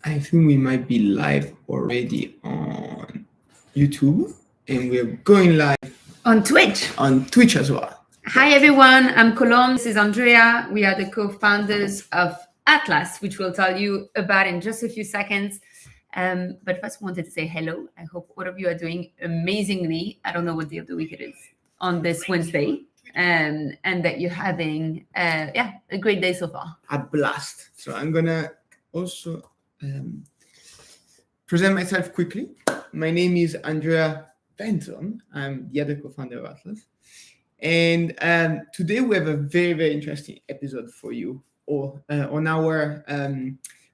I think we might be live already on YouTube, and we're going live on Twitch. On Twitch as well. Hi everyone, I'm Colombe, this is Andrea. We are the co-founders of Atlas, which we'll tell you about in just a few seconds. But first, I wanted to say hello. I hope all of you are doing amazingly. I don't know what day of the week it is on this Wednesday, and that you're having a great day so far. A blast. So I'm gonna also present myself quickly. My name is Andrea Benson. I'm the other co-founder of Atlas. And today we have a very, very interesting episode for you all on our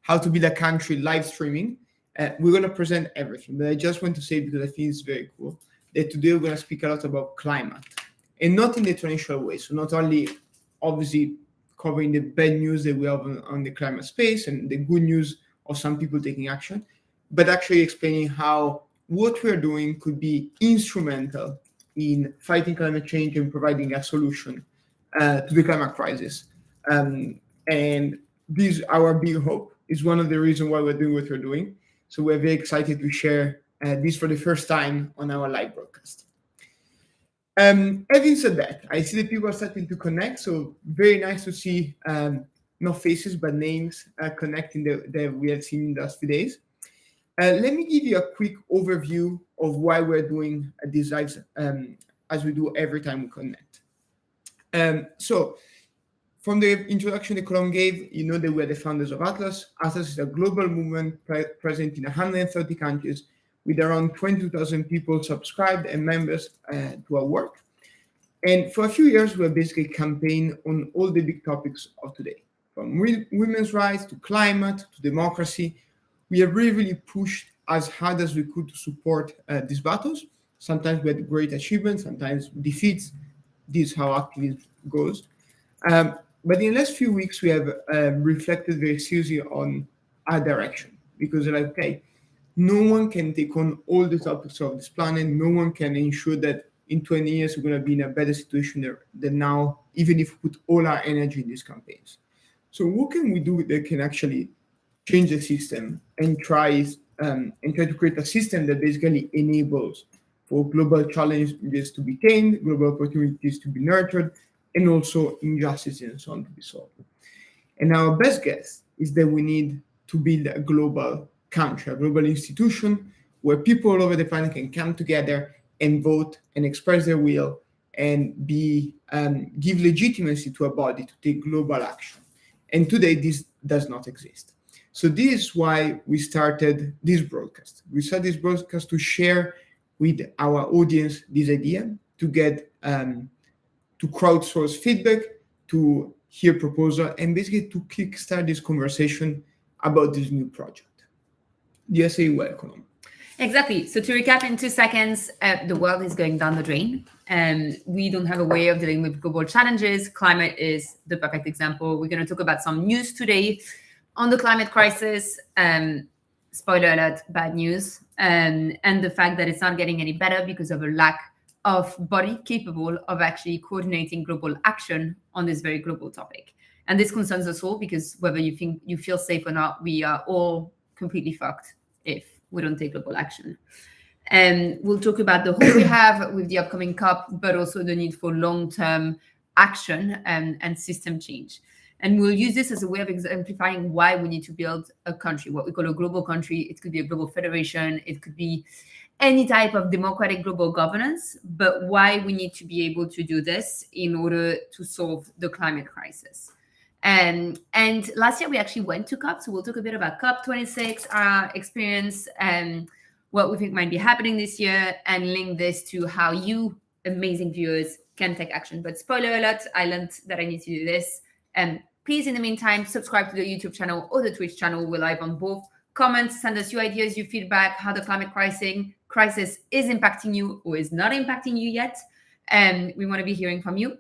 How to Build a Country live streaming. We're going to present everything, but I just want to say, because I think it's very cool, that today we're going to speak a lot about climate, and not in the traditional way. So not only obviously covering the bad news that we have on the climate space and the good news of some people taking action, but actually explaining how what we're doing could be instrumental in fighting climate change and providing a solution to the climate crisis. And this, our big hope, is one of the reasons why we're doing what we're doing. So we're very excited to share this for the first time on our live broadcast. Having said that, I see that people are starting to connect. So very nice to see not faces, but names connecting that we have seen in the last few days. Let me give you a quick overview of why we're doing these lives as we do every time we connect. So from the introduction that Colombe gave, you know that we're the founders of Atlas. Atlas is a global movement present in 130 countries with around 22,000 people subscribed and members to our work. And for a few years, we're basically campaigning on all the big topics of today, from women's rights to climate to democracy. We have really pushed as hard as we could to support these battles. Sometimes we had great achievements, sometimes defeats. This is how activism goes. But in the last few weeks, we have reflected very seriously on our direction, because we're like, okay, no one can take on all the topics of this planet. No one can ensure that in 20 years, we're going to be in a better situation than now, even if we put all our energy in these campaigns. So what can we do that can actually change the system and try to create a system that basically enables for global challenges to be tamed, global opportunities to be nurtured, and also injustices and so on to be solved. And our best guess is that we need to build a global country, a global institution where people all over the planet can come together and vote and express their will and give legitimacy to a body to take global action. And today, this does not exist. So this is why we started this broadcast. We started this broadcast to share with our audience this idea, to get to crowdsource feedback, to hear proposal, and basically to kickstart this conversation about this new project. Yes, you're welcome. Exactly. So to recap in 2 seconds, the world is going down the drain, and we don't have a way of dealing with global challenges. Climate is the perfect example. We're going to talk about some news today on the climate crisis. Spoiler alert, bad news, and the fact that it's not getting any better because of a lack of body capable of actually coordinating global action on this very global topic. And this concerns us all, because whether you think you feel safe or not, we are all completely fucked if we don't take global action. And we'll talk about the hope we have with the upcoming COP, but also the need for long-term action and system change. And we'll use this as a way of exemplifying why we need to build a country, what we call a global country. It could be a global federation. It could be any type of democratic global governance, but why we need to be able to do this in order to solve the climate crisis. And last year we actually went to COP, so we'll talk a bit about COP26, our experience, and what we think might be happening this year, and link this to how you, amazing viewers, can take action. But spoiler alert, I learned that I need to do this. And please, in the meantime, subscribe to the YouTube channel or the Twitch channel. We're live on both. Comments, send us your ideas, your feedback, how the climate crisis is impacting you or is not impacting you yet. And we want to be hearing from you.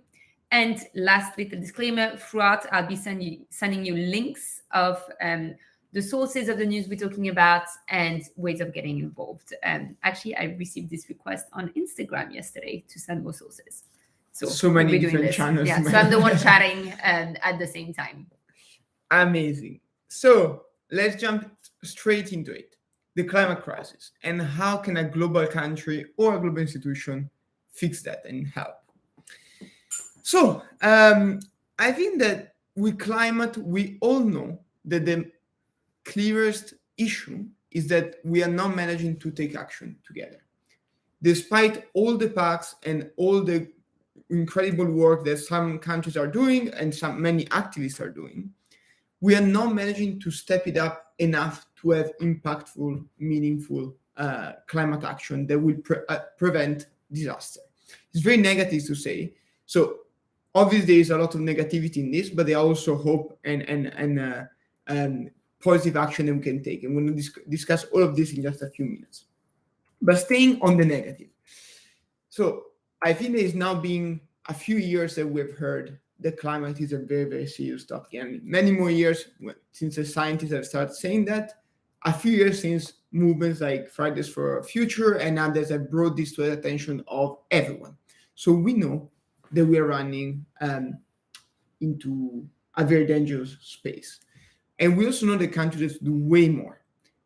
And last little disclaimer, throughout, I'll be sending you links of the sources of the news we're talking about and ways of getting involved. Actually, I received this request on Instagram yesterday to send more sources. So many different channels. Yeah, so I'm the one chatting at the same time. Amazing. So let's jump straight into it, the climate crisis, and how can a global country or a global institution fix that and help. So I think that with climate, we all know that the clearest issue is that we are not managing to take action together. Despite all the pacts and all the incredible work that some countries are doing and many activists are doing, we are not managing to step it up enough to have impactful, meaningful climate action that will prevent disaster. It's very negative to say. So obviously there is a lot of negativity in this, but there are also hope and positive action that we can take. And we're going to discuss all of this in just a few minutes. But staying on the negative. So I think there is now been a few years that we've heard that climate is a very, very serious topic. And many more years since the scientists have started saying that, a few years since movements like Fridays for Future and others have brought this to the attention of everyone. So we know that we are running into a very dangerous space. And we also know that countries do way more.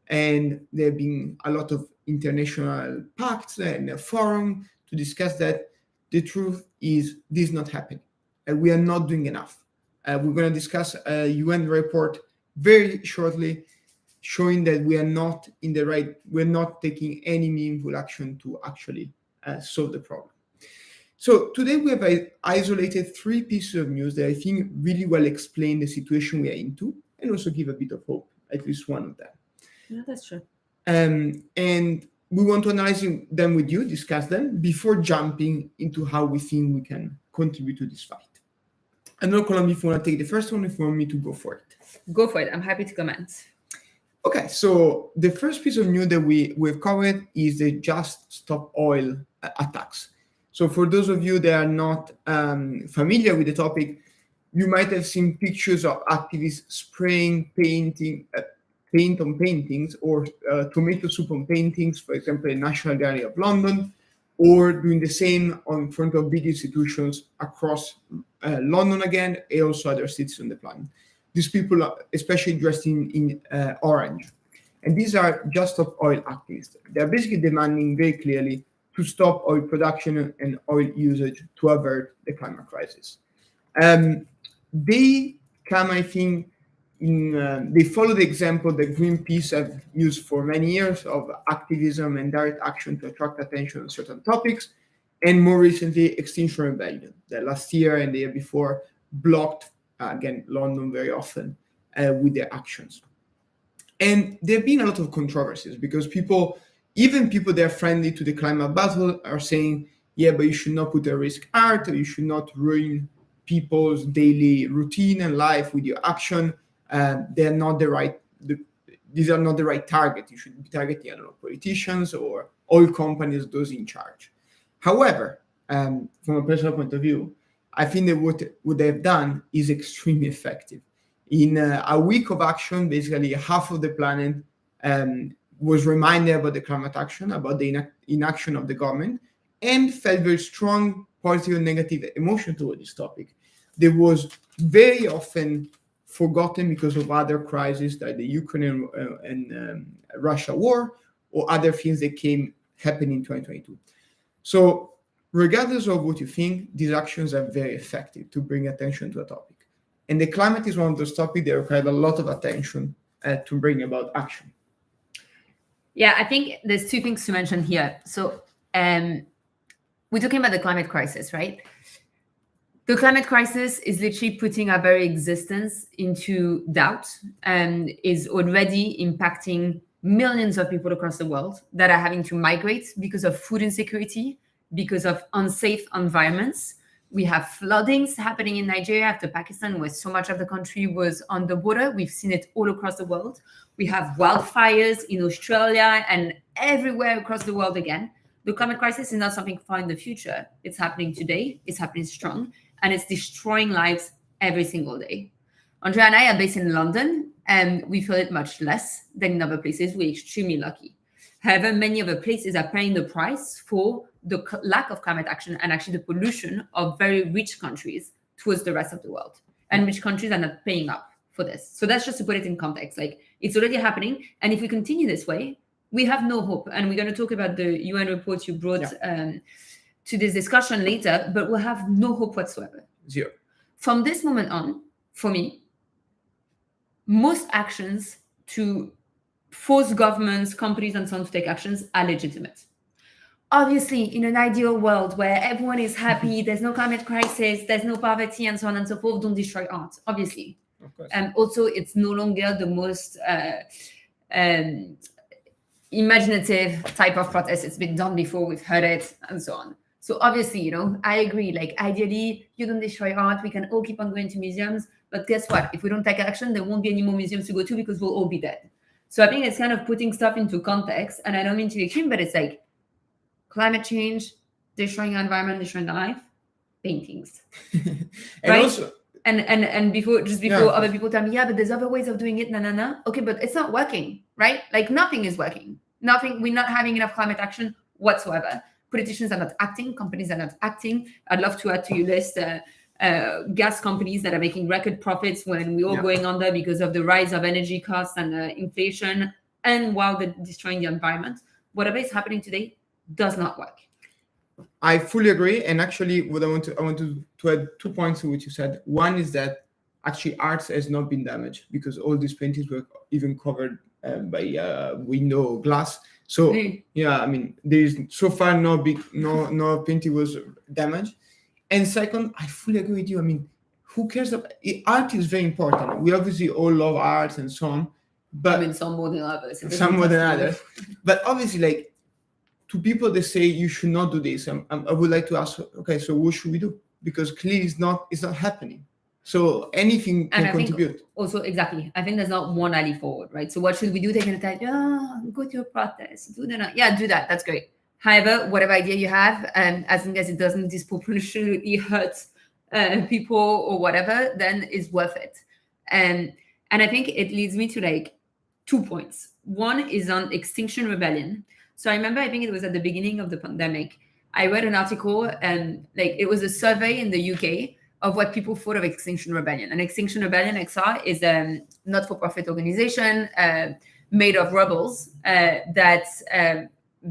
And there have been a lot of international pacts and a forum to discuss that. The truth is this is not happening. We are not doing enough. We're going to discuss a UN report very shortly showing that we're not taking any meaningful action to actually solve the problem. So today we have isolated 3 pieces of news that I think really well explain the situation we are into and also give a bit of hope, at least one of them. Yeah, that's true. And we want to analyze them with you, discuss them before jumping into how we think we can contribute to this fight. I don't know, Colombi, if you want to take the first one, if you want me to go for it. Go for it. I'm happy to comment. Okay, so the first piece of news that we've covered is the Just Stop Oil attacks. So for those of you that are not familiar with the topic, you might have seen pictures of activists spraying paint on paintings or tomato soup on paintings, for example, in National Gallery of London, or doing the same in front of big institutions across London again, and also other cities on the planet. These people are especially dressed in orange. And these are Just Stop Oil activists. They're basically demanding very clearly to stop oil production and oil usage to avert the climate crisis. They come, I think, they follow the example that Greenpeace have used for many years of activism and direct action to attract attention on certain topics, and more recently, Extinction Rebellion, that last year and the year before blocked, again, London very often with their actions. And there have been a lot of controversies because even people that are friendly to the climate battle are saying, yeah, but you should not put at risk art, or you should not ruin people's daily routine and life with your action. They're not these are not the right target. You should be targeting, I don't know, politicians or oil companies, those in charge. However, from a personal point of view, I think that what they've done is extremely effective. In a week of action, basically half of the planet was reminded about the climate action, about the inaction of the government, and felt very strong positive and negative emotion toward this topic. There was very often forgotten because of other crises like the Ukraine and Russia war or other things that happened in 2022. So regardless of what you think, these actions are very effective to bring attention to a topic. And the climate is one of those topics that require a lot of attention to bring about action. Yeah, I think there's 2 things to mention here. So we're talking about the climate crisis, right? The climate crisis is literally putting our very existence into doubt and is already impacting millions of people across the world that are having to migrate because of food insecurity, because of unsafe environments. We have floodings happening in Nigeria after Pakistan, where so much of the country was underwater. We've seen it all across the world. We have wildfires in Australia and everywhere across the world again. The climate crisis is not something far in the future. It's happening today. It's happening strong. And it's destroying lives every single day. Andrea and I are based in London, and we feel it much less than in other places. We're extremely lucky. However, many other places are paying the price for the lack of climate action and actually the pollution of very rich countries towards the rest of the world. And rich countries are not paying up for this. So that's just to put it in context. Like, it's already happening. And if we continue this way, we have no hope. And we're going to talk about the UN report you brought to this discussion later, but we'll have no hope whatsoever. Zero. From this moment on, for me, most actions to force governments, companies, and so on to take actions are legitimate. Obviously, in an ideal world where everyone is happy, there's no climate crisis, there's no poverty, and so on and so forth, don't destroy art, obviously. Of course. And also, it's no longer the most imaginative type of protest. It's been done before, we've heard it, and so on. So obviously, you know, I agree, like, ideally, you don't destroy art, we can all keep on going to museums, but guess what? If we don't take action, there won't be any more museums to go to because we'll all be dead. So I think it's kind of putting stuff into context, and I don't mean to be extreme, but it's like, climate change, destroying our environment, destroying life, paintings. And right? also, and before other people tell me, yeah, but there's other ways of doing it, okay, but it's not working, right? Like, nothing is working. We're not having enough climate action whatsoever. Politicians are not acting, companies are not acting. I'd love to add to your list gas companies that are making record profits when we're all going under because of the rise of energy costs and inflation, and while they're destroying the environment. Whatever is happening today does not work. I fully agree. And actually, what I want to add 2 points to what you said. One is that actually art has not been damaged because all these paintings were even covered by window glass. So yeah, I mean, there is so far no painting was damaged. And second, I fully agree with you. I mean, who cares about art? Is very important. We obviously all love art and so on, but I mean, some more than others. Some more than others. But obviously, like, to people that say you should not do this, I would like to ask, okay, so what should we do? Because clearly it's not happening. So anything can contribute. Also, exactly. I think there's not one alley forward, right? So what should we do? Take a time, go to a protest, do that. Yeah, do that. That's great. However, whatever idea you have, and as long as it doesn't disproportionately hurt people or whatever, then it's worth it. And I think it leads me to like 2 points. One is on Extinction Rebellion. So I remember, I think it was at the beginning of the pandemic, I read an article, and like, it was a survey in the UK of what people thought of Extinction Rebellion. And Extinction Rebellion, XR, is a not-for-profit organization made of rebels that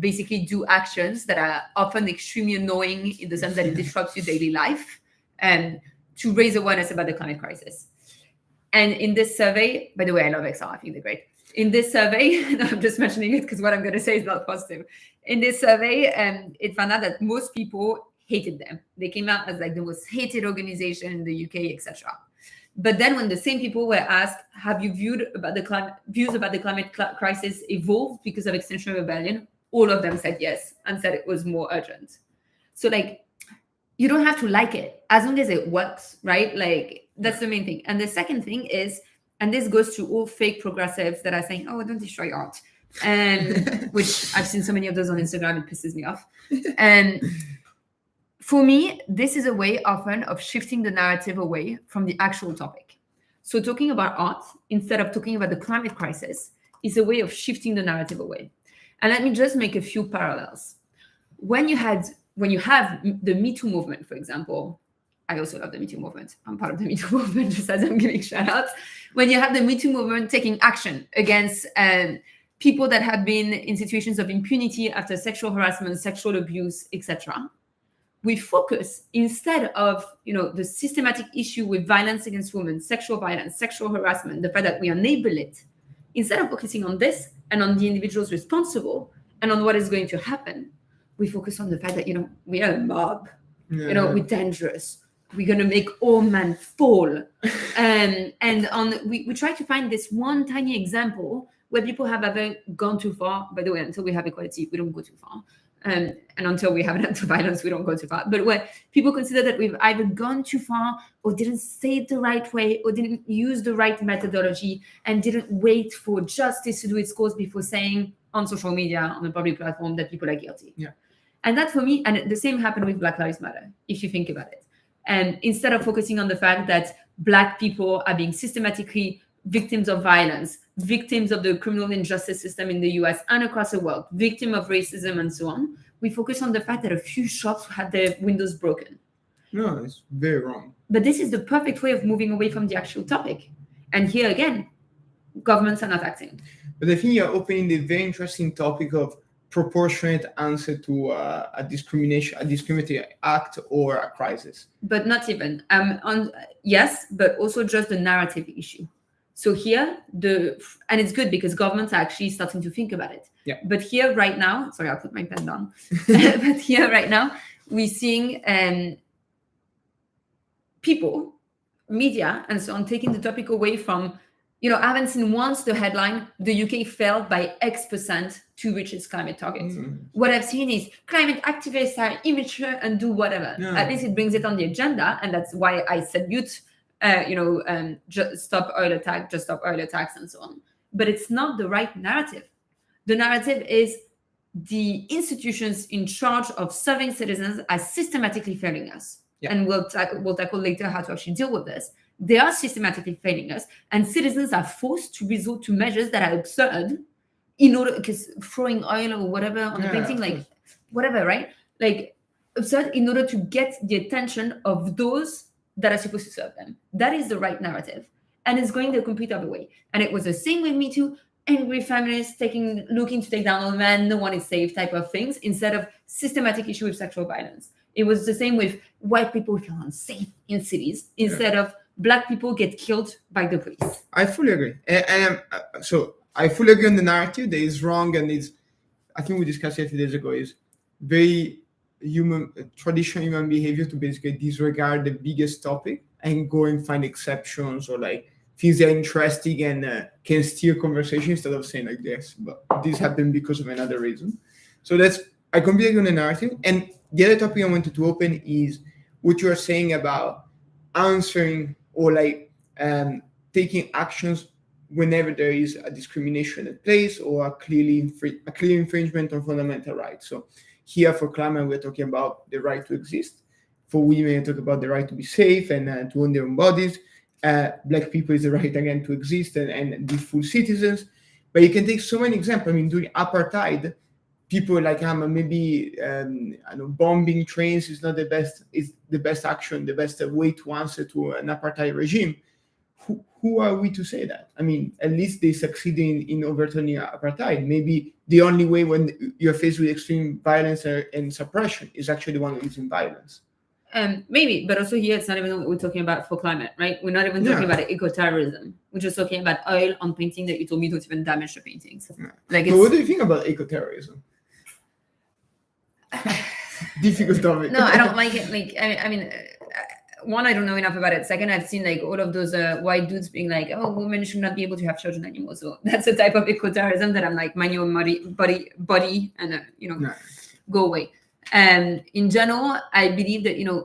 basically do actions that are often extremely annoying in the sense that it disrupts your daily life, to raise awareness about the climate crisis. And in this survey, by the way, I love XR, I think they're great. In this survey, I'm just mentioning it because what I'm going to say is not positive. In this survey, it found out that most people hated them. They came out as like the most hated organization in the UK, etc. But then when the same people were asked, have you views about the climate crisis evolved because of Extinction Rebellion? All of them said yes, and said it was more urgent. So like, you don't have to like it as long as it works, right? Like, that's the main thing. And the second thing is, and this goes to all fake progressives that are saying, oh, don't destroy art. And which I've seen so many of those on Instagram, it pisses me off. And for me, this is a way often of shifting the narrative away from the actual topic. So talking about art, instead of talking about the climate crisis, is a way of shifting the narrative away. And let me just make a few parallels. When you have the Me Too movement, for example, I also love the Me Too movement. I'm part of the Me Too movement, just as I'm giving shout outs. When you have the Me Too movement taking action against people that have been in situations of impunity after sexual harassment, sexual abuse, etc., we focus, instead of the systematic issue with violence against women, sexual violence, sexual harassment, the fact that we enable it, instead of focusing on this and on the individuals responsible and on what is going to happen, we focus on the fact that we are a mob, we're dangerous. We're going to make all men fall. And we try to find this one tiny example where people have ever gone too far. By the way, until we have equality, we don't go too far. And until we have an end to violence, we don't go too far. But where people consider that we've either gone too far or didn't say it the right way or didn't use the right methodology and didn't wait for justice to do its course before saying on social media, on a public platform, that people are guilty. Yeah. And that, for me, and the same happened with Black Lives Matter, if you think about it. And instead of focusing on the fact that Black people are being systematically victims of violence, victims of the criminal injustice system in the US and across the world, victim of racism and so on, we focus on the fact that a few shops had their windows broken. No, it's very wrong. But this is the perfect way of moving away from the actual topic. And here again, governments are not acting. But I think you're opening the very interesting topic of proportionate answer to a discriminatory act or a crisis. But not even. Yes, but also just the narrative issue. So here, and it's good because governments are actually starting to think about it. Yeah. But here right now, sorry, I'll put my pen down. But here right now, we're seeing people, media, and so on, taking the topic away from, I haven't seen once the headline, the UK failed by X% to reach its climate target. What I've seen is climate activists are immature and do whatever. Yeah. At least it brings it on the agenda. And that's why I salute, just stop oil attacks and so on. But it's not the right narrative. The narrative is the institutions in charge of serving citizens are systematically failing us. Yeah. And we'll tackle later how to actually deal with this. They are systematically failing us, and citizens are forced to resort to measures that are absurd in order, because throwing oil or whatever on the painting, like whatever, right? Like absurd in order to get the attention of those that are supposed to serve them. That is the right narrative. And it's going the complete other way. And it was the same with Me Too, angry feminists looking to take down all men, no one is safe type of things, instead of systematic issue with sexual violence. It was the same with white people feel unsafe in cities, instead of Black people get killed by the police. I fully agree. And so I fully agree on the narrative that is wrong, and I think we discussed it a few days ago, is very traditional human behavior to basically disregard the biggest topic and go and find exceptions or like things that are interesting and can steer conversation instead of saying like this, but this happened because of another reason. So I completely agree on the narrative. And the other topic I wanted to open is what you are saying about answering or like taking actions whenever there is a discrimination at place or a clear infringement on fundamental rights. So here for climate, we're talking about the right to exist. For women, we're talking about the right to be safe and to own their own bodies. Black people is the right again to exist and be full citizens. But you can take so many examples. I mean, during apartheid, people like bombing trains is not the best action, the best way to answer to an apartheid regime. Who are we to say that? I mean, at least they succeeded in overturning apartheid. Maybe the only way when you're faced with extreme violence and suppression is actually the one using violence. Maybe, but also here it's not even what we're talking about for climate, right? We're not even talking about eco-terrorism. We're just talking about oil on painting that you told me don't even damage the paintings. Yeah. Like, but what do you think about eco-terrorism? Difficult topic. No, I don't like it. Like, I mean, one, I don't know enough about it. Second, I've seen like all of those white dudes being like, "Oh, women should not be able to have children anymore." So that's a type of eco-terrorism that I'm like, mind your body, and go away. And in general, I believe that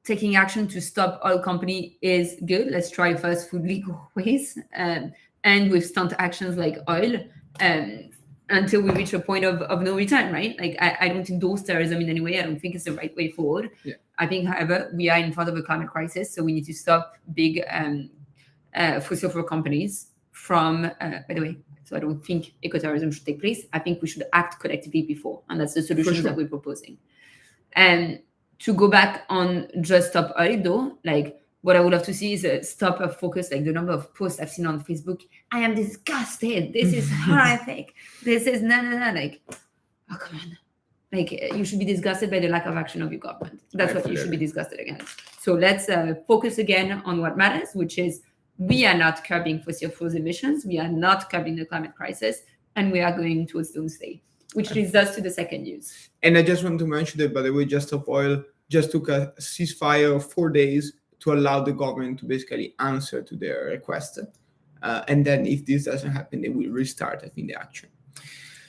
taking action to stop oil company is good. Let's try first food legal ways, and with stunt actions like oil, until we reach a point of no return, right? Like I don't endorse terrorism in any way. I don't think it's the right way forward. Yeah. I think, however, we are in front of a climate crisis, so we need to stop big fossil fuel companies from. By the way, so I don't think eco-terrorism should take place. I think we should act collectively before, and that's the solution that we're proposing. And to go back on just stop oil, though, like what I would love to see is a stop of focus, like the number of posts I've seen on Facebook. I am disgusted. This is horrific. This is no. Like, oh, come on. Like, you should be disgusted by the lack of action of your government. That's what you should be disgusted against. So let's focus again on what matters, which is we are not curbing fossil fuels emissions. We are not curbing the climate crisis. And we are going towards doomsday, which leads us to the second use. And I just want to mention that, by the way, Just Stop Oil just took a ceasefire of 4 days to allow the government to basically answer to their request. And then if this doesn't happen, they will restart, I think, the action.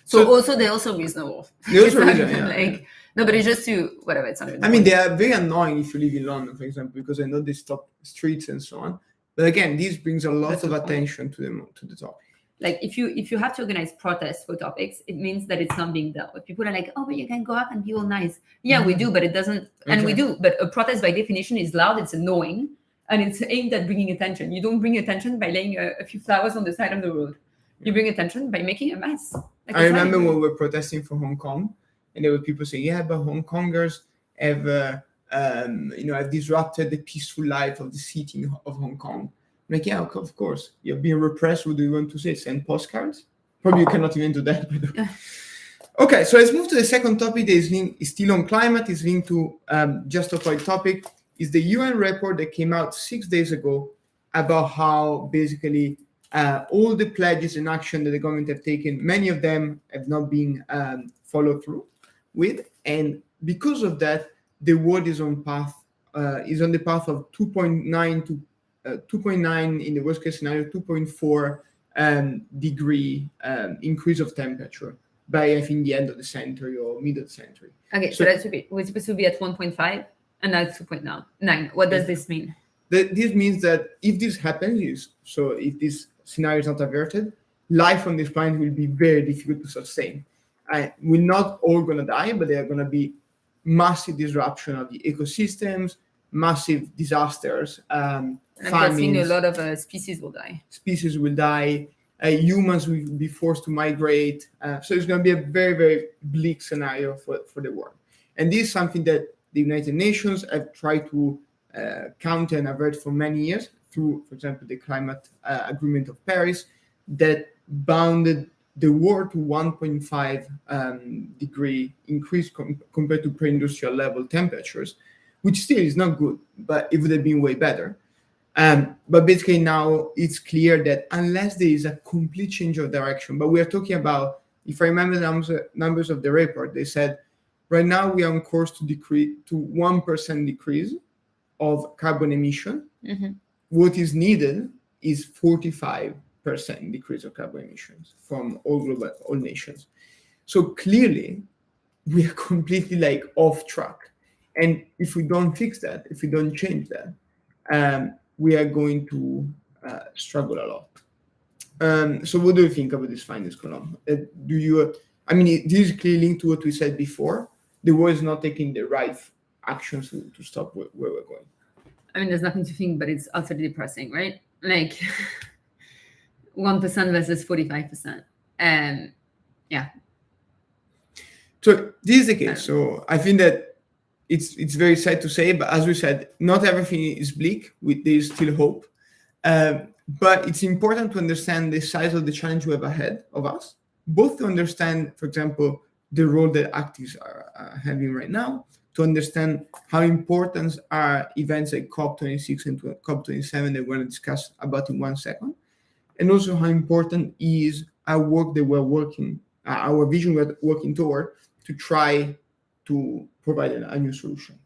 So they're also reasonable. They're also reasonable, no, but it's just to, whatever, it's not even. I mean, they are very annoying if you live in London, for example, because I know they stop streets and so on. But again, this brings a lot of attention to the topic. Like if you have to organize protests for topics, it means that it's not being dealt with. People are like, oh, but you can go up and be all nice. Yeah, we do, but it doesn't. And we do, but a protest by definition is loud, it's annoying, and it's aimed at bringing attention. You don't bring attention by laying a few flowers on the side of the road. You bring attention by making a mess. Like I remember when we were protesting for Hong Kong, and there were people saying, yeah, but Hong Kongers have disrupted the peaceful life of the city of Hong Kong. Like, yeah, of course. You're being repressed. What do you want to say? Send postcards? Probably you cannot even do that. Okay, so let's move to the second topic that is still on climate. It's linked to just a quick topic. Is the UN report that came out 6 days ago about how basically all the pledges and action that the government have taken, many of them have not been followed through with, and because of that, the world is on the path of 2.9 to 2.9 in the worst case scenario, 2.4 degree increase of temperature by, I think, the end of the century or mid of the century. Okay, so that's we're supposed to be at 1.5 and now it's 2.9. What does this mean? This means that if this happens, if this scenario is not averted, life on this planet will be very difficult to sustain. We're not all going to die, but there are going to be massive disruption of the ecosystems, massive disasters, I'm guessing a lot of species will die. Species will die. Humans will be forced to migrate. So it's going to be a very, very bleak scenario for the world. And this is something that the United Nations have tried to counter and avert for many years through, for example, the Climate Agreement of Paris that bounded the world to 1.5 degree increase compared to pre-industrial level temperatures, which still is not good, but it would have been way better. But basically now it's clear that unless there is a complete change of direction, but we are talking about, if I remember the numbers of the report, they said right now we are on course to decrease to 1% decrease of carbon emission. Mm-hmm. What is needed is 45% decrease of carbon emissions from all nations. So clearly we are completely off track. And if we don't fix that, if we don't change that, we are going to struggle a lot. So what do you think about this findings column? This is clearly linked to what we said before. The world is not taking the right actions to stop where we're going. I mean, there's nothing to think, but it's utterly depressing, right? 1% versus 45%. Yeah. So this is the case. So I think that it's very sad to say, but as we said, not everything is bleak. There is still hope. But it's important to understand the size of the challenge we have ahead of us, both to understand, for example, the role that activists are having right now, to understand how important are events like COP26 and COP27 that we're going to discuss about in 1 second, and also how important is our work that we're working, our vision we're working toward to try to provide a new solution.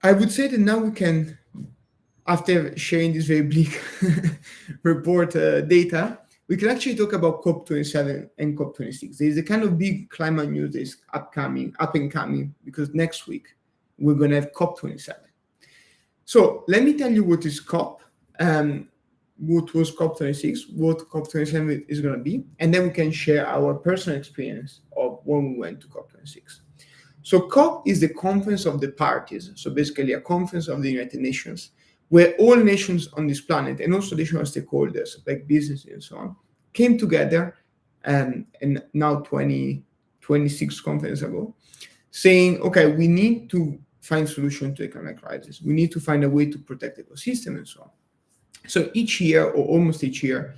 I would say that now we can, after sharing this very bleak report data, we can actually talk about COP27 and COP26. There is a kind of big climate news that is up and coming, because next week we're going to have COP27. So let me tell you what is COP, what was COP26, what COP27 is going to be, and then we can share our personal experience of when we went to COP26. So COP is the conference of the parties, so basically a conference of the United Nations, where all nations on this planet and also additional stakeholders like businesses and so on came together, and now 26 conferences ago, saying, okay, we need to find solution to the climate crisis. We need to find a way to protect the ecosystem and so on. So each year, or almost each year,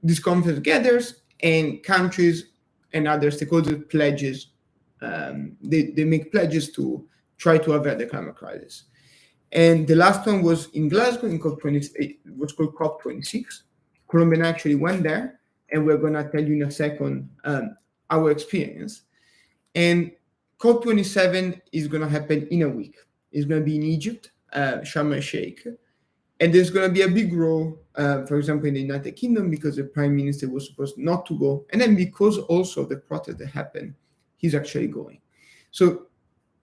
this conference gathers and countries and other stakeholders pledges, they make pledges to try to avert the climate crisis. And the last one was in Glasgow in COP28. It was called COP26. Colombian actually went there, and we're going to tell you in a second our experience. And COP27 is going to happen in a week. It's going to be in Egypt, Sharm el-Sheikh. And there's going to be a big role, for example, in the United Kingdom, because the Prime Minister was supposed not to go. And then because also of the protest that happened, he's actually going. So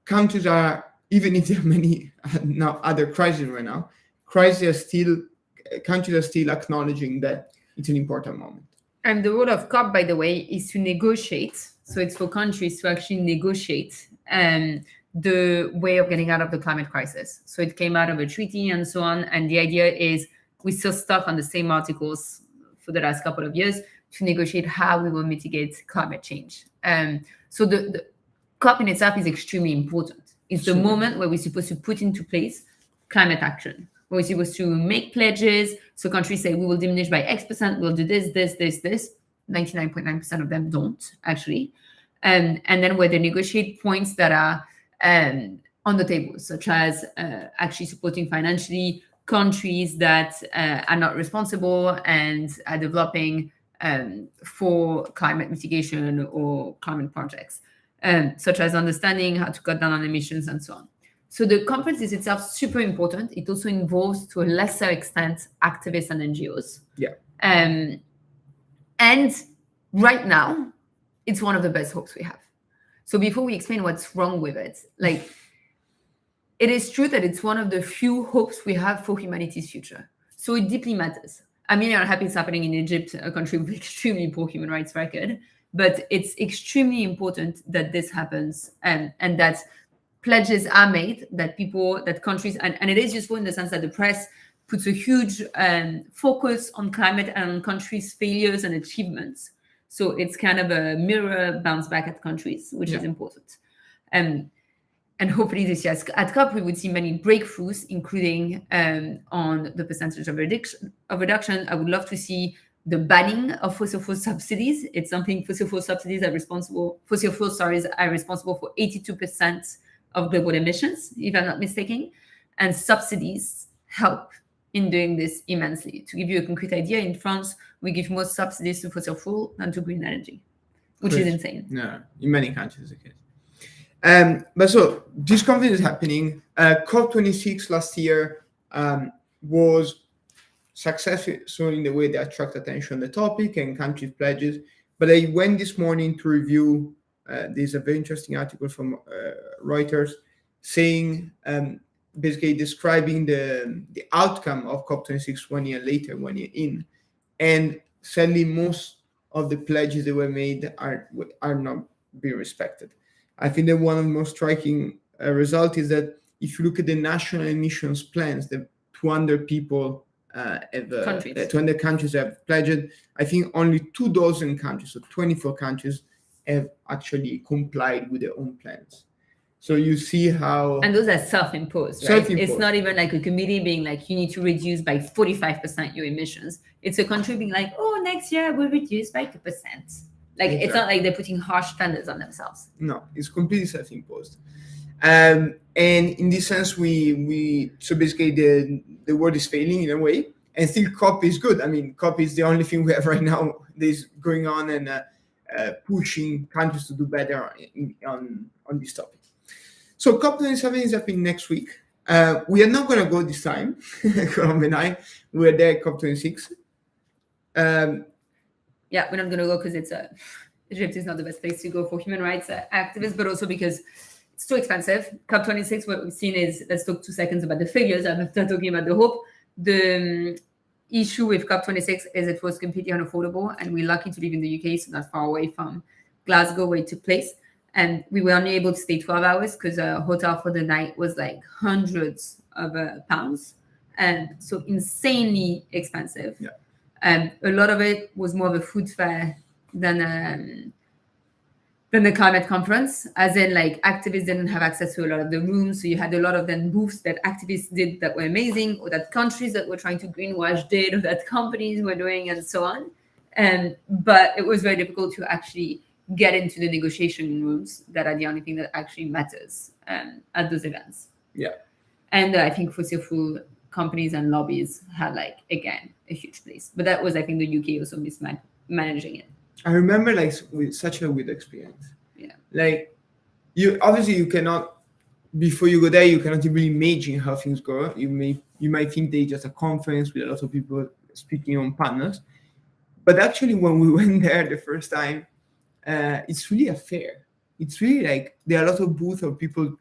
countries are, even if there are many now other crises right now, countries are still acknowledging that it's an important moment. And the role of COP, by the way, is to negotiate. So it's for countries to actually negotiate the way of getting out of the climate crisis. So it came out of a treaty and so on. And the idea is we're still stuck on the same articles for the last couple of years to negotiate how we will mitigate climate change. So the COP in itself is extremely important. It's the moment where we're supposed to put into place climate action, we're supposed to make pledges. So countries say we will diminish by X%, we'll do this, this, this, this. 99.9% of them don't actually. And then where they negotiate points that are on the table, such as actually supporting financially countries that are not responsible and are developing for climate mitigation or climate projects, such as understanding how to cut down on emissions and so on. So the conference is itself super important. It also involves, to a lesser extent, activists and NGOs. Yeah. And right now, it's one of the best hopes we have. So before we explain what's wrong with it, like, it is true that it's one of the few hopes we have for humanity's future. So it deeply matters. I mean, I'm happy it's happening in Egypt, a country with extremely poor human rights record, but it's extremely important that this happens and that pledges are made, that people, that countries, and it is useful in the sense that the press puts a huge focus on climate and on countries' failures and achievements. So it's kind of a mirror bounce back at countries, which is important. And hopefully this year at COP, we would see many breakthroughs, including on the percentage of reduction. I would love to see the banning of fossil fuel subsidies. It's something fossil fuel subsidies are responsible for 82% of global emissions, if I'm not mistaken. And subsidies help in doing this immensely. To give you a concrete idea, in France, we give more subsidies to fossil fuel than to green energy, which is insane. No, in many countries, the case. But so this conference is happening. COP26 last year was successful in the way they attract attention on the topic and countries' pledges. But I went this morning to review. There's a very interesting article from Reuters saying, basically describing the outcome of COP26 1 year later, 1 year in. And sadly, most of the pledges that were made are not being respected. I think that one of the most striking results is that if you look at the national emissions plans, the 200 people, 200 countries have pledged, I think only 24 countries, so 24 countries, have actually complied with their own plans. So you see how... And those are self-imposed, right? It's not even like a committee being like, you need to reduce by 45% your emissions. It's a country being like, oh, next year we'll reduce by 2%. Like, exactly. It's not like they're putting harsh standards on themselves. No, it's completely self-imposed. And in this sense, so basically the world is failing in a way, and still COP is good. I mean, COP is the only thing we have right now that is going on and pushing countries to do better on this topic. So COP27 is happening next week. We are not going to go this time, Colombe and I. We're there at COP26. Yeah, we're not going to go because Egypt is not the best place to go for human rights activists, but also because it's too expensive. COP26, what we've seen is, let's talk 2 seconds about the figures after talking about the hope. The issue with COP26 is it was completely unaffordable, and we're lucky to live in the UK, so not far away from Glasgow where it took place. And we were only able to stay 12 hours because a hotel for the night was like hundreds of pounds. And so insanely expensive. Yeah. A lot of it was more of a food fair than the climate conference, as in like activists didn't have access to a lot of the rooms. So you had a lot of then booths that activists did that were amazing, or that countries that were trying to greenwash did, or that companies were doing, and so on. But it was very difficult to actually get into the negotiation rooms that are the only thing that actually matters at those events. Yeah. And I think fossil fuel companies and lobbies had, like, again, a huge place. But that was, I think, the UK also mismanaging it. I remember, like, with such a weird experience. Yeah. Like, you cannot, before you go there, you cannot really imagine how things go. You might think they just a conference with a lot of people speaking on panels. But actually, when we went there the first time, it's really a fair. It's really like there are a lot of booths of people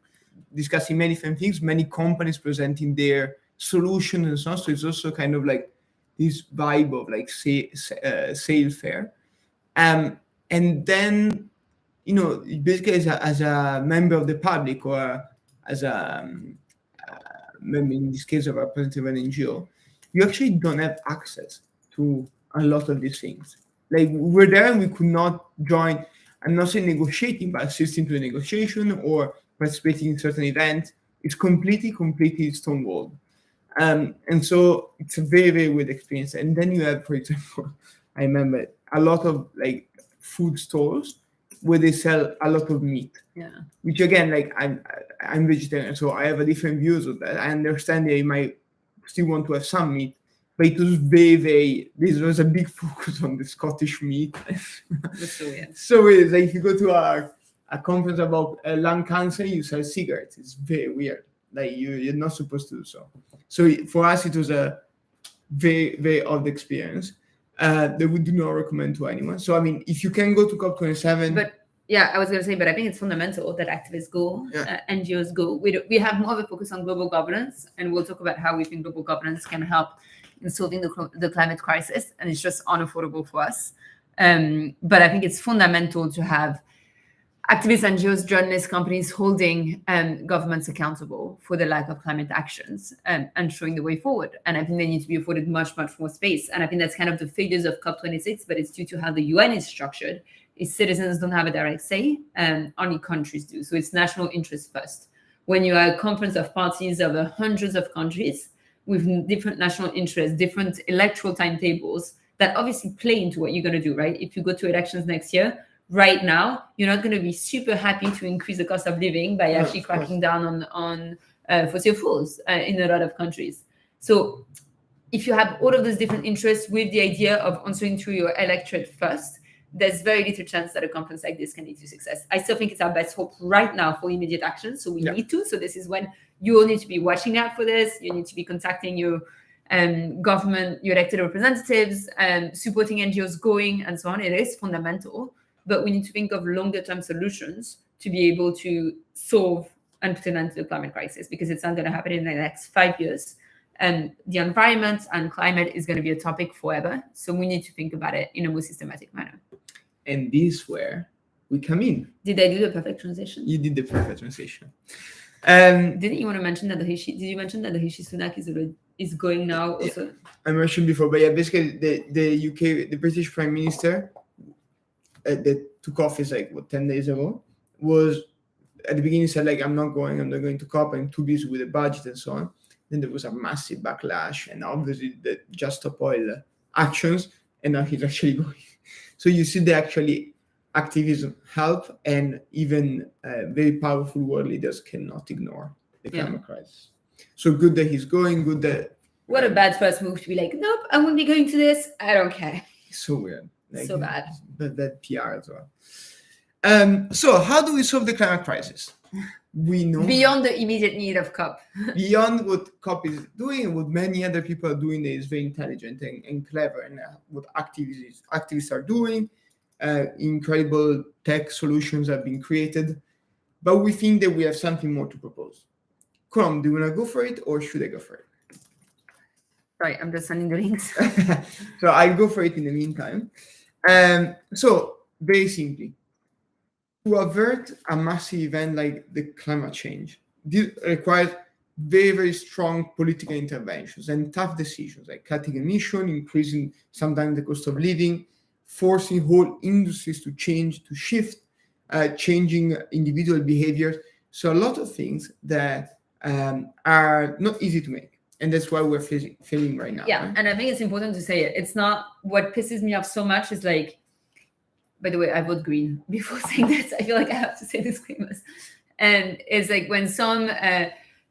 discussing many different things, many companies presenting their solutions and so on. So it's also kind of like this vibe of like sale fair. And then, basically as a member of the public, or as a member, in this case, of a representative of an NGO, you actually don't have access to a lot of these things. Like, we were there and we could not join. I'm not saying negotiating, but assisting to a negotiation or participating in certain events. It's completely stonewalled. And so it's a very, very weird experience. And then you have, for example, I remember a lot of like food stores where they sell a lot of meat. Yeah. Which again, like I'm vegetarian, so I have a different views of that. I understand that you might still want to have some meat, but it was very, very. This was a big focus on the Scottish meat. That's so weird. So it's like if you go to a conference about lung cancer, you sell cigarettes. It's very weird. Like you're not supposed to do so. So for us, it was a very, very odd experience that we do not recommend to anyone. So I mean, if you can go to COP27, but yeah, I was going to say, but I think it's fundamental that activists go, NGOs go. We have more of a focus on global governance, and we'll talk about how we think global governance can help in solving the climate crisis, and it's just unaffordable for us. But I think it's fundamental to have activists, NGOs, journalists, companies holding governments accountable for the lack of climate actions and showing the way forward. And I think they need to be afforded much, much more space. And I think that's kind of the failures of COP26, but it's due to how the UN is structured. Is citizens don't have a direct say, only countries do. So it's national interest first. When you are a conference of parties over hundreds of countries with different national interests, different electoral timetables that obviously play into what you're going to do, right? If you go to elections next year, right now, you're not going to be super happy to increase the cost of living by actually cracking down on fossil fuels in a lot of countries. So if you have all of those different interests with the idea of answering to your electorate first, there's very little chance that a conference like this can lead to success. I still think it's our best hope right now for immediate action. So we need to. So this is when you all need to be watching out for this. You need to be contacting your government, your elected representatives, supporting NGOs going and so on. It is fundamental. But we need to think of longer term solutions to be able to solve and put an end to the climate crisis, because it's not going to happen in the next 5 years. And the environment and climate is going to be a topic forever. So we need to think about it in a more systematic manner. And this is where we come in. Did I do the perfect transition? You did the perfect transition. Didn't you want to mention that did you mention that the Rishi Sunak is going now also? I mentioned before, but yeah, basically the UK, the British Prime Minister that took office like 10 days ago, was at the beginning said like I'm not going to COP, I'm too busy with the budget and so on. Then there was a massive backlash, and obviously the Just Stop Oil actions, and now he's actually going. So you see that actually activism help, and even very powerful world leaders cannot ignore the climate crisis. So good that he's going, good that... What a bad first move to be like, nope, I won't be going to this, I don't care. It's so weird. Like, so bad. That PR as well. So how do we solve the climate crisis? We know beyond the immediate need of COP. Beyond what COP is doing, and what many other people are doing that is very intelligent and clever, and what activists are doing. Incredible tech solutions have been created, but we think that we have something more to propose. Chrome, do you want to go for it, or should I go for it? Right, I'm just sending the links. So I'll go for it in the meantime. So very simply, to avert a massive event like the climate change, this requires very, very strong political interventions and tough decisions, like cutting emissions, increasing sometimes the cost of living, forcing whole industries to change, to shift, changing individual behaviors. So a lot of things that are not easy to make. And that's why we're failing right now. Yeah, right? and I think it's important to say it. It's not, what pisses me off so much is like, by the way, I vote green. Before saying this, I feel like I have to say disclaimers. And it's like when some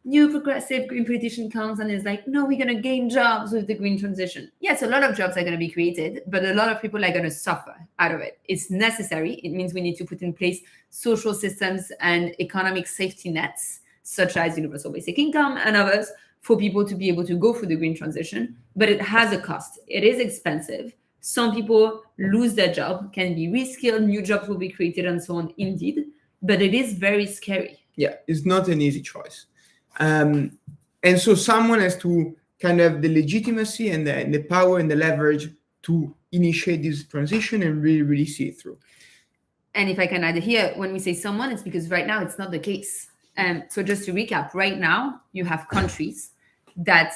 new progressive green politician comes and is like, no, we're going to gain jobs with the green transition. Yes, a lot of jobs are going to be created, but a lot of people are going to suffer out of it. It's necessary. It means we need to put in place social systems and economic safety nets, such as universal basic income and others, for people to be able to go through the green transition. But it has a cost. It is expensive. Some people lose their job, can be reskilled, new jobs will be created, and so on, indeed. But it is very scary. Yeah, it's not an easy choice. And so someone has to kind of have the legitimacy and the power and the leverage to initiate this transition and really, really see it through. And if I can add here, when we say someone, it's because right now it's not the case. So just to recap, right now you have countries that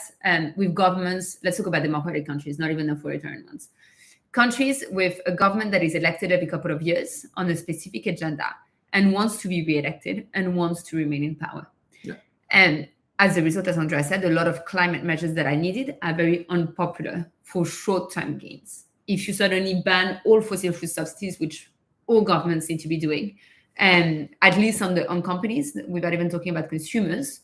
with governments, let's talk about democratic countries, not even authoritarian ones. Countries with a government that is elected every couple of years on a specific agenda and wants to be re-elected and wants to remain in power. Yeah. And as a result, as Andrea said, a lot of climate measures that are needed are very unpopular for short-term gains. If you suddenly ban all fossil fuel subsidies, which all governments need to be doing, and at least on companies, without even talking about consumers,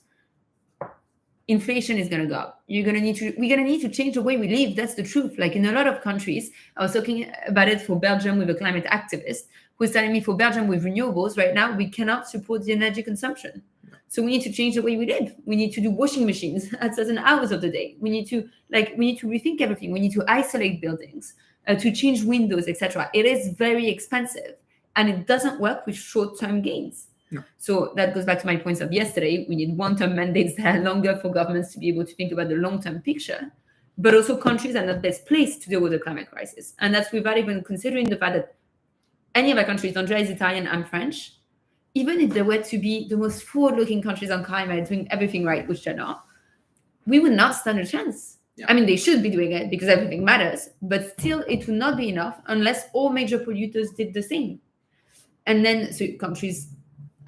inflation is going to go up. We're going to need to change the way we live. That's the truth. Like in a lot of countries, I was talking about it for Belgium with a climate activist who's telling me for Belgium with renewables right now, we cannot support the energy consumption. So we need to change the way we live. We need to do washing machines at certain hours of the day. We need to rethink everything. We need to isolate buildings, to change windows, etc. It is very expensive, and it doesn't work with short-term gains. No. So that goes back to my points of yesterday. We need one-term mandates that are longer for governments to be able to think about the long-term picture, but also countries are not best placed to deal with the climate crisis. And that's without even considering the fact that any of our countries, Andrea is Italian, I'm French, even if they were to be the most forward-looking countries on climate, doing everything right, which they're not, we would not stand a chance. Yeah. I mean, they should be doing it because everything matters, but still it would not be enough unless all major polluters did the same. And then, so countries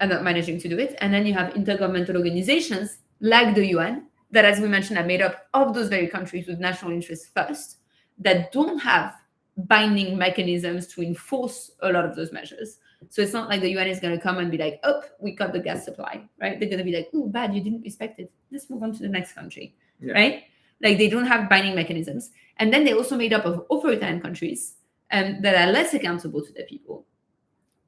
are not managing to do it. And then you have intergovernmental organizations like the UN that, as we mentioned, are made up of those very countries with national interests first, that don't have binding mechanisms to enforce a lot of those measures. So it's not like the UN is going to come and be like, oh, we cut the gas supply, right? They're going to be like, oh, bad, you didn't respect it. Let's move on to the next country, right? Like they don't have binding mechanisms. And then they're also made up of authoritarian countries that are less accountable to their people.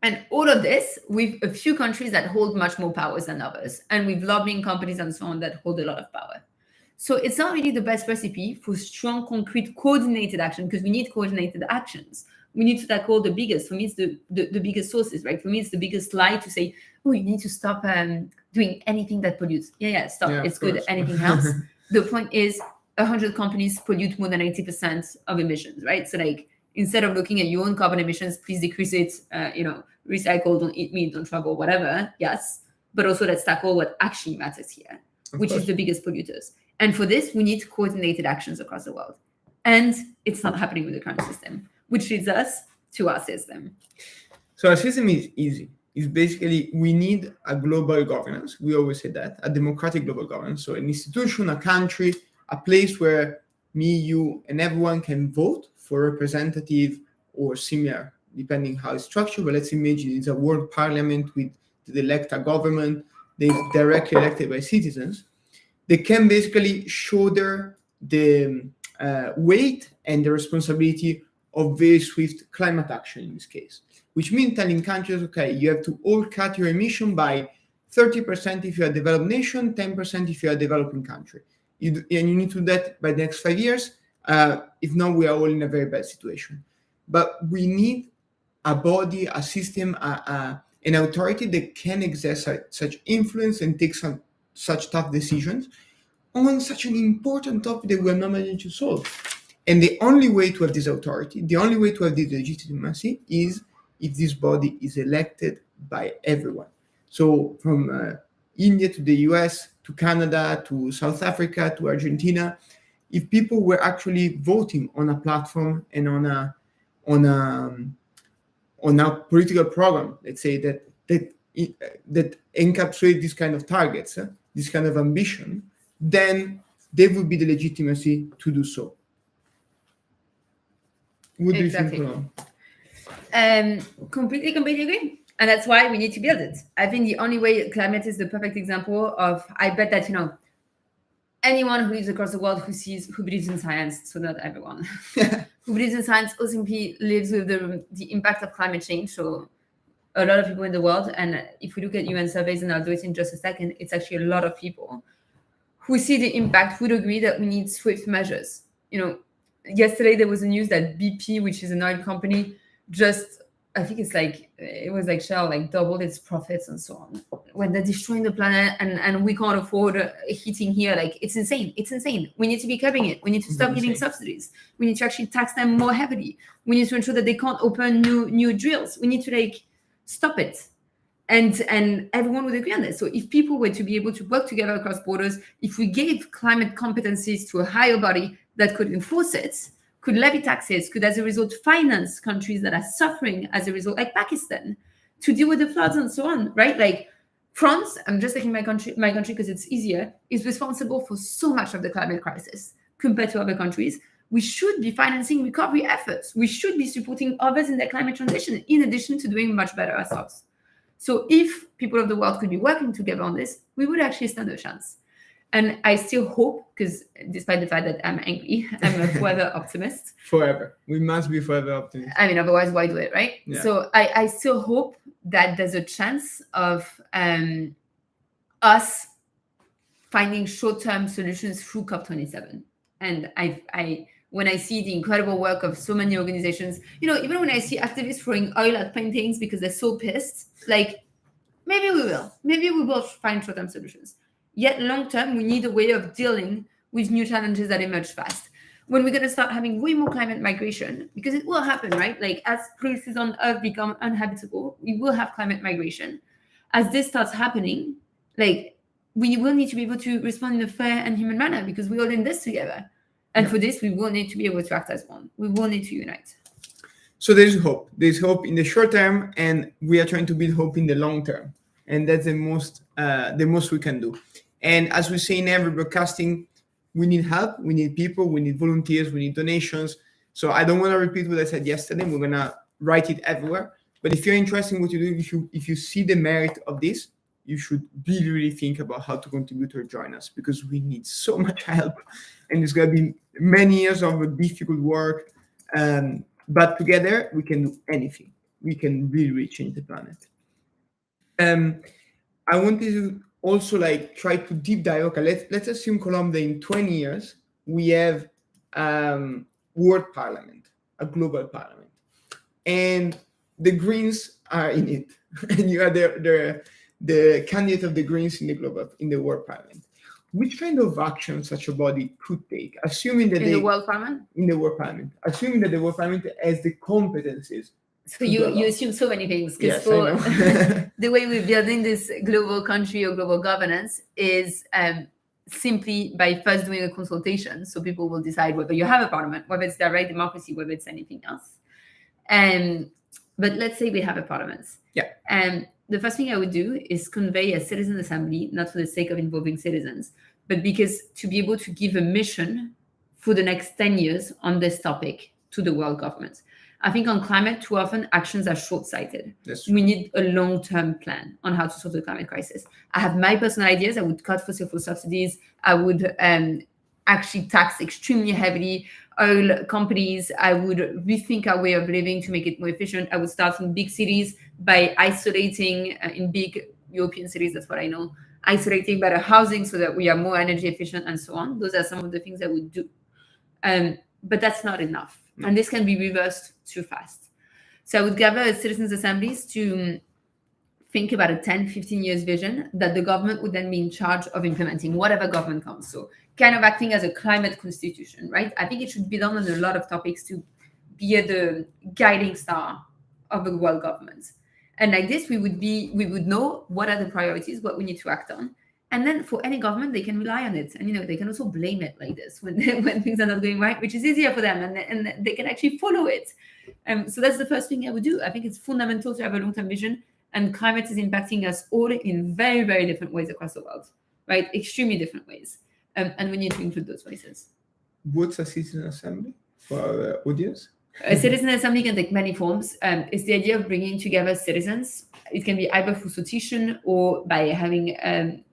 And all of this with a few countries that hold much more powers than others, and with lobbying companies and so on that hold a lot of power. So it's not really the best recipe for strong, concrete, coordinated action, because we need coordinated actions. We need to tackle the biggest. For me, it's the biggest sources, right? For me, it's the biggest lie to say, oh, you need to stop doing anything that pollutes. Yeah, stop. Yeah, it's good. Anything helps. The point is 100 companies pollute more than 80% of emissions, right? So like, instead of looking at your own carbon emissions, please decrease it, recycle, don't eat meat, don't travel, whatever. Yes. But also let's tackle what actually matters here, which is the biggest polluters. And for this, we need coordinated actions across the world. And it's not happening with the current system, which leads us to our system. So our system is easy. It's basically, we need a global governance. We always say that, a democratic global governance. So an institution, a country, a place where me, you, and everyone can vote for representative or similar, depending how it's structured. But let's imagine it's a world parliament with the elect a government. They're directly elected by citizens. They can basically shoulder the weight and the responsibility of very swift climate action in this case, which means telling countries, okay, you have to all cut your emission by 30% if you're a developed nation, 10% if you're a developing country. And you need to do that by the next 5 years. If not, we are all in a very bad situation. But we need a body, a system, an authority that can exert such influence and take such tough decisions on such an important topic that we're not managing to solve. And the only way to have this authority, the only way to have this legitimacy is if this body is elected by everyone. So from India to the US, to Canada, to South Africa, to Argentina, if people were actually voting on a platform and on a political program, let's say that encapsulate this kind of targets, this kind of ambition, then there would be the legitimacy to do so. What do you think, Completely agree. And that's why we need to build it. I think the only way, climate is the perfect example of, I bet that, anyone who lives across the world who believes in science, so not everyone, who believes in science also simply lives with the impact of climate change. So a lot of people in the world, and if we look at UN surveys, and I'll do it in just a second, it's actually a lot of people who see the impact would agree that we need swift measures. Yesterday there was a news that BP, which is an oil company, I think it was like Shell, doubled its profits and so on. When they're destroying the planet and we can't afford heating here, it's insane. It's insane. We need to be curbing it. We need to stop giving subsidies. We need to actually tax them more heavily. We need to ensure that they can't open new drills. We need to stop it. And everyone would agree on this. So if people were to be able to work together across borders, if we gave climate competencies to a higher body that could enforce it, could levy taxes, could as a result finance countries that are suffering as a result, like Pakistan, to deal with the floods and so on, right? France, I'm just taking my country because it's easier, is responsible for so much of the climate crisis compared to other countries. We should be financing recovery efforts. We should be supporting others in their climate transition, in addition to doing much better ourselves. So if people of the world could be working together on this, we would actually stand a chance. And I still hope, because despite the fact that I'm angry, I'm a forever optimist. Forever. We must be forever optimists. I mean, otherwise, why do it, right? Yeah. So I still hope that there's a chance of us finding short-term solutions through COP27. And when I see the incredible work of so many organizations, even when I see activists throwing oil at paintings because they're so pissed, like, maybe we will find short-term solutions. Yet long-term, we need a way of dealing with new challenges that emerge fast. When we're going to start having way more climate migration, because it will happen, right? Like, as places on Earth become uninhabitable, we will have climate migration. As this starts happening, like, we will need to be able to respond in a fair and human manner because we're all in this together. And for this, we will need to be able to act as one. We will need to unite. So there's hope. There's hope in the short term, and we are trying to build hope in the long term. And that's the most we can do. And as we say in every broadcasting, we need help, we need people, we need volunteers, we need donations. So I don't want to repeat what I said yesterday. We're going to write it everywhere. But if you're interested in what you do, if you see the merit of this, you should really think about how to contribute or join us, because we need so much help. And it's going to be many years of difficult work. But together, we can do anything. We can really change the planet. I wanted to also try to deep dive. Okay, let's assume Colombia in 20 years, we have world parliament, a global parliament. And the Greens are in it. And you are the candidate of the Greens in the world parliament. Which kind of action such a body could take, assuming that the world parliament? In the world parliament, assuming that the world parliament has the competencies. So you assume so many things, because Yes, the way we're building this global country or global governance is simply by first doing a consultation, so people will decide whether you have a parliament, whether it's direct democracy, whether it's anything else. But let's say we have a parliament. Yeah. The first thing I would do is convey a citizen assembly, not for the sake of involving citizens, but because to be able to give a mission for the next 10 years on this topic to the world governments. I think on climate, too often actions are short-sighted. We need a long-term plan on how to solve the climate crisis. I have my personal ideas. I would cut fossil fuel subsidies. I would actually tax extremely heavily oil companies. I would rethink our way of living to make it more efficient. I would start in big cities by isolating in big European cities. That's what I know. Isolating better housing so that we are more energy efficient and so on. Those are some of the things I would do. But that's not enough. And this can be reversed too fast. So I would gather citizens' assemblies to think about a 10, 15 years vision that the government would then be in charge of implementing, whatever government comes. So kind of acting as a climate constitution, right? I think it should be done on a lot of topics to be the guiding star of the world government. And like this, we would know what are the priorities, what we need to act on. And then for any government, they can rely on it. And, they can also blame it like this when things are not going right, which is easier for them. And they can actually follow it. So that's the first thing I would do. I think it's fundamental to have a long-term vision. And climate is impacting us all in very, very different ways across the world, right? Extremely different ways. And we need to include those voices. What's a citizen assembly for our audience? A citizen assembly can take many forms. It's the idea of bringing together citizens. It can be either through petition or by having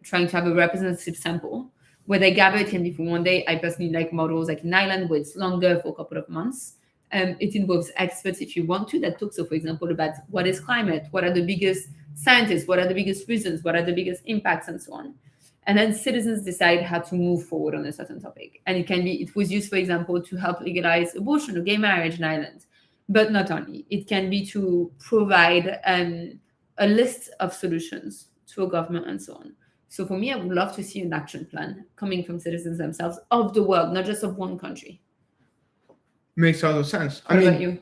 trying to have a representative sample where they gather. It can be for one day. I personally like models like in Ireland where it's longer for a couple of months. It involves experts if you want to that talk. So, for example, about what is climate, what are the biggest scientists, what are the biggest reasons, what are the biggest impacts, and so on. And then citizens decide how to move forward on a certain topic. And it was used, for example, to help legalize abortion or gay marriage in Ireland. But not only. It can be to provide a list of solutions to a government and so on. So for me, I would love to see an action plan coming from citizens themselves of the world, not just of one country. Makes a lot of sense. What about you?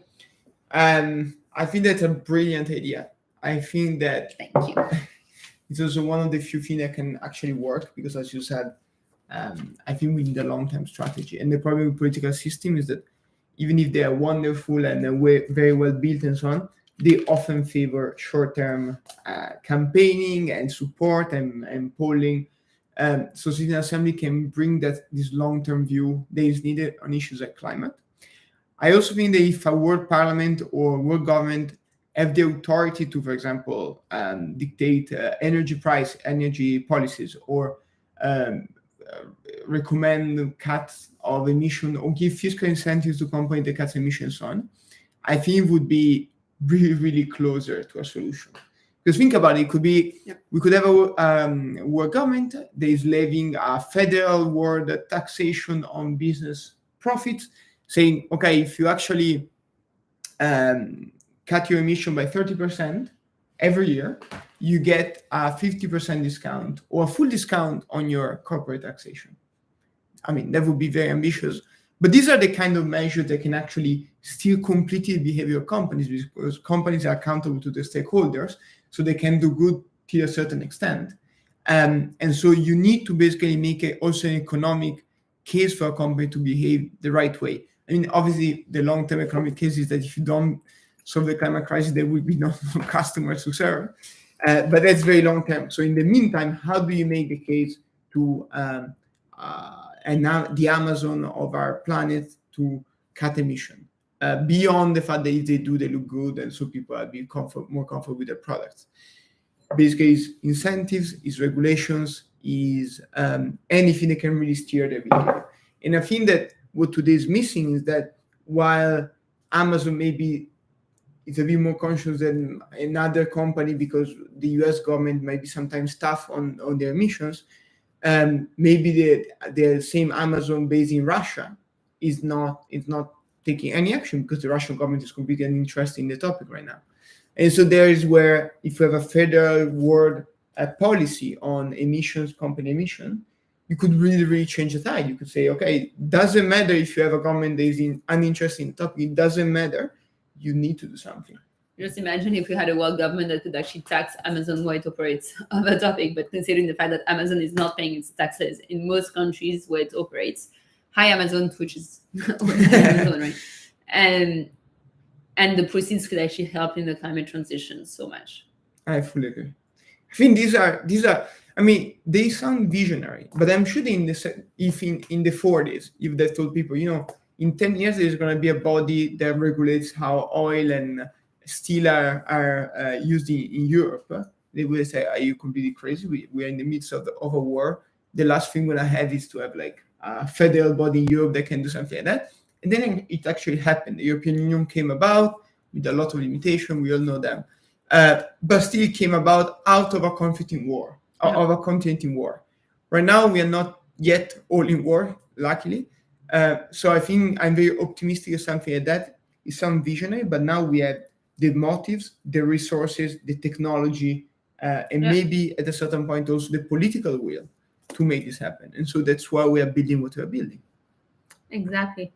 I think that's a brilliant idea. I think that Thank you. It's also one of the few things that can actually work because, as you said, I think we need a long-term strategy. And the problem with political system is that even if they are wonderful and very well built and so on, they often favor short-term campaigning and support and polling. So citizen assembly can bring this long-term view that is needed on issues like climate. I also think that if a world parliament or world government have the authority to, for example, dictate energy policies, or recommend cuts of emission, or give fiscal incentives to companies that cut emissions on, I think it would be really, really closer to a solution. Because think about it, it could be, we could have a world government that is levying a federal world taxation on business profits, saying, okay, if you actually cut your emission by 30% every year, you get a 50% discount or a full discount on your corporate taxation. I mean, that would be very ambitious. But these are the kind of measures that can actually steer completely the behavior of companies, because companies are accountable to the stakeholders, so they can do good to a certain extent. And so you need to basically make also an economic case for a company to behave the right way. I mean, obviously, the long-term economic case is that if you don't solve the climate crisis, there will be no customers to serve. But that's very long-term. So in the meantime, how do you make the case to and now the Amazon of our planet to cut emission beyond the fact that if they do, they look good, and so people are being more comfortable with their products? Basically, is incentives, is regulations, is anything that can really steer their behavior. And I think that what today is missing is that while Amazon maybe is a bit more conscious than another company because the US government might be sometimes tough on their emissions, maybe the same Amazon based in Russia is not taking any action because the Russian government is completely uninterested in the topic right now. And so there is where, if you have a federal world policy on emissions, company emission, you could really, really change the tide. You could say, okay, doesn't matter if you have a government that is uninterested in the topic, it doesn't matter. You need to do something. Just imagine if we had a world government that could actually tax Amazon where it operates on the topic, but considering the fact that Amazon is not paying its taxes in most countries where it operates. Hi, Amazon, which is Amazon, right? And the proceeds could actually help in the climate transition so much. I fully agree. I think these are. I mean, they sound visionary, but I'm sure in the 40s, if they told people, in 10 years there's going to be a body that regulates how oil and steel are used in Europe, they will say, "Are you completely crazy? We are in the midst of a war. The last thing we're going to have is to have like a federal body in Europe that can do something like that." And then it actually happened. The European Union came about with a lot of limitation. We all know them. But still it came about out of a conflict in war, of a continent in war. Right now, we are not yet all in war, luckily. So I think I'm very optimistic of something like that. It sounds visionary, but now we have the motives, the resources, the technology, and maybe at a certain point also the political will to make this happen. And so that's why we are building what we are building. Exactly.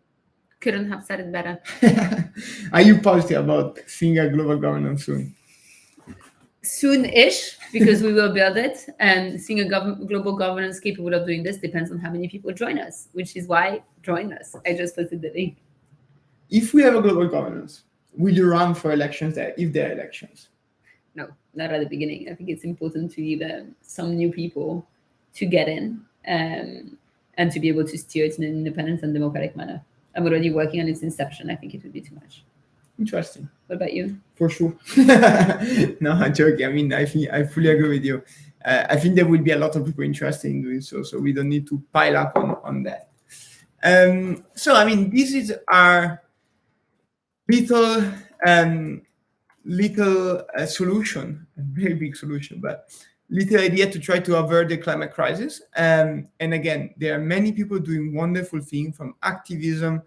Couldn't have said it better. Are you positive about seeing a global governance soon? Soon-ish, because we will build it, and seeing a global governance capable of doing this depends on how many people join us, which is why join us. I just posted the link. If we have a global governance, will you run for elections there if there are elections? No, not at the beginning. I think it's important to leave some new people to get in and to be able to steer it in an independent and democratic manner. I'm already working on its inception. I think it would be too much. Interesting. What about you? For sure. No, I'm joking. I mean, I fully agree with you. I think there will be a lot of people interested in doing so we don't need to pile up on that. So, I mean, this is our little solution, a very big solution, but little idea to try to avert the climate crisis. And again, there are many people doing wonderful things, from activism,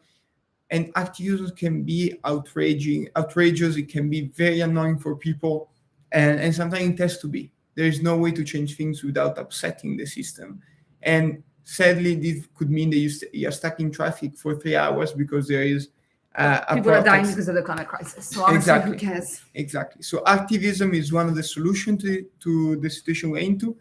and activism can be outrageous. It can be very annoying for people, and sometimes it has to be. There is no way to change things without upsetting the system. And sadly, this could mean that you're stuck in traffic for 3 hours because there is people are dying because of the climate crisis. So exactly. Who cares? Exactly. So activism is one of the solutions to the situation we're into.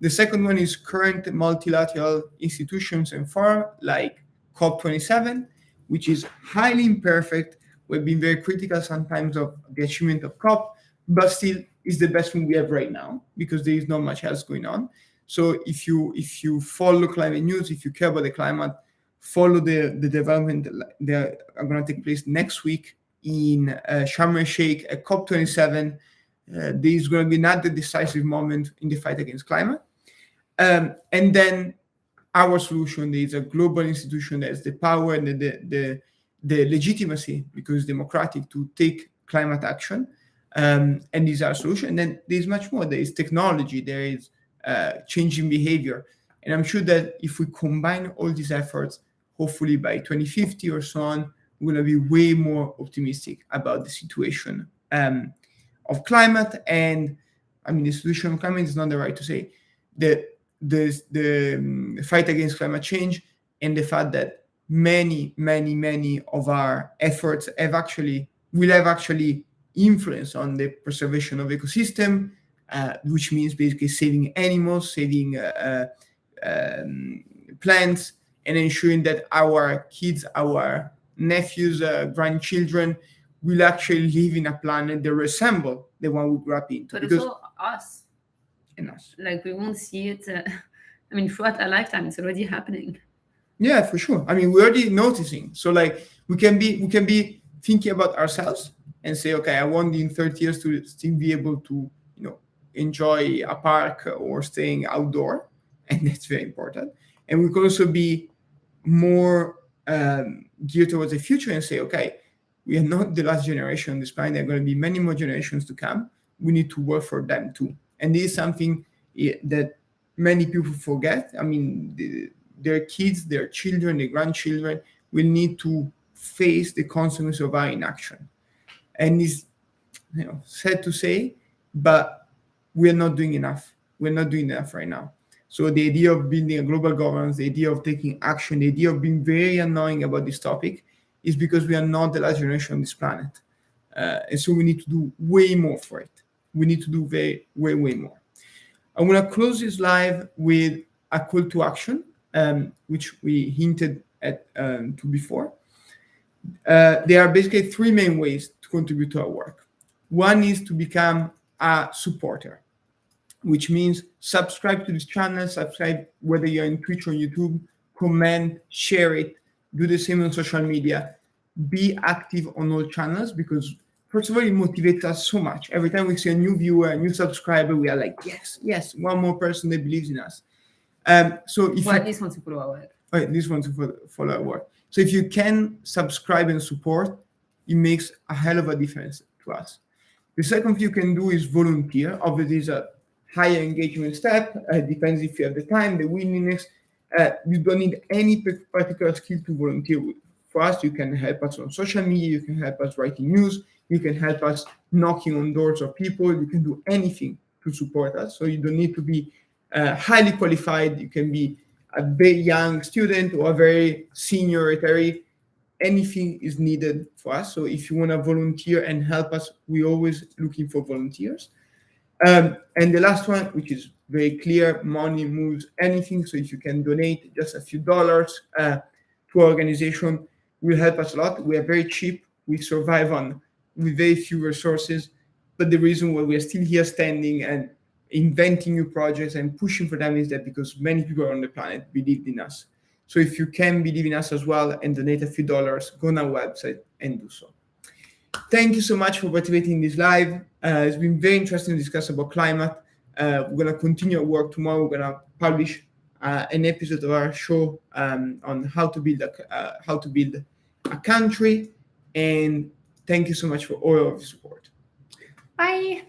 The second one is current multilateral institutions and forums like COP27, which is highly imperfect, We've been very critical sometimes of the achievement of COP, but still is the best thing we have right now because there is not much else going on. So if you follow climate news, if you care about the climate, follow the development that are going to take place next week in Sharm el Sheikh at COP27. There is going to be another decisive moment in the fight against climate. And then our solution is a global institution that has the power and the legitimacy, because it's democratic, to take climate action. And these are solutions. And then there's much more. There is technology, there is changing behavior. And I'm sure that if we combine all these efforts, hopefully by 2050 or so on, we're going to be way more optimistic about the situation of climate. And I mean, the solution of climate is not the right to say. The fight against climate change and the fact that many of our efforts will have actually influence on the preservation of ecosystem, which means basically saving animals, saving plants, and ensuring that our kids, our nephews, grandchildren will actually live in a planet that resemble the one we grew up into. But also us. And us. Like, we won't see it. I mean, throughout our lifetime, it's already happening. Yeah, for sure. I mean, we're already noticing. So like we can be thinking about ourselves and say, okay, I want in 30 years to still be able to, enjoy a park or staying outdoor, and that's very important. And we can also be more geared towards the future and say, okay, we are not the last generation on this planet. There are going to be many more generations to come. We need to work for them too. And this is something that many people forget. I mean, their kids, their children, their grandchildren will need to face the consequences of our inaction. And it's sad to say, but we're not doing enough. We're not doing enough right now. So the idea of building a global governance, the idea of taking action, the idea of being very annoying about this topic is because we are not the last generation on this planet. And so we need to do way more for it. We need to do way more. I'm going to close this live with a call to action, which we hinted at to before. There are basically three main ways to contribute to our work. One is to become a supporter, which means subscribe to this channel, subscribe whether you're in Twitch or YouTube, comment, share it, do the same on social media, be active on all channels, because first of all, it motivates us so much. Every time we see a new viewer, a new subscriber, we are like, yes, one more person that believes in us. So if at least want to follow our work. At least want to follow our work. So if you can subscribe and support, it makes a hell of a difference to us. The second thing you can do is volunteer. Obviously, it's a higher engagement step. Depends if you have the time, the willingness. You don't need any particular skill to volunteer with. For us, you can help us on social media. You can help us writing news. You can help us knocking on doors of people. You can do anything to support us. So you don't need to be highly qualified. You can be a very young student or a very senior retiree. Anything is needed for us. So if you want to volunteer and help us, we're always looking for volunteers. And the last one, which is very clear, money moves anything. So if you can donate just a few dollars to our organization, will help us a lot. We are very cheap. We survive with very few resources. But the reason why we are still here standing and inventing new projects and pushing for them is that because many people on the planet believed in us. So if you can believe in us as well and donate a few dollars, go on our website and do so. Thank you so much for participating in this live. It's been very interesting to discuss about climate. We're going to continue our work tomorrow. We're going to publish an episode of our show on how to build a country. And thank you so much for all of your support. Bye.